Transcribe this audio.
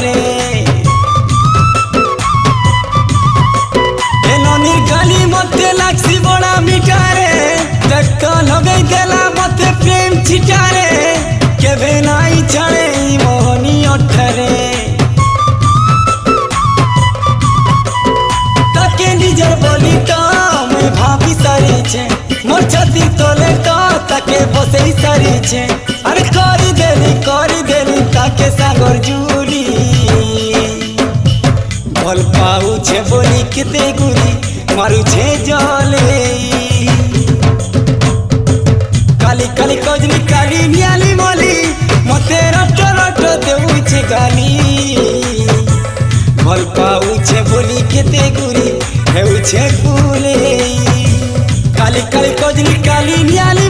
ଅଠରେ ଏ ନନିର ଗାଲି ମତେ ଲାଗସି ବଡ଼ା ମିଠାରେ ଦେଖ ଲଗେଇ ଦେଲା ମତେ ପ୍ରେମ ଛିଟାରେ କେବେ ନାଇଁ ଛାଡ଼େ ମୋହନି ଅଠରେ তাকে নিজের বলি তো মুই ভাবি সারিছে মোর ছাতি তলে তো তাকে বসেই সারিছে আরে করি দেলি তাকে সাগর জুলি ভাল পাউছে বলি কেতে গুলি মারুছে জলে কালি কালি কজলি কালি নিয়ালি মলি মতে রট রট দেউছে গালি ভাল পাউছে বলি কেতে গুলি হেউছে ফুলে কালি কালি কজলি কালি নিয়ালি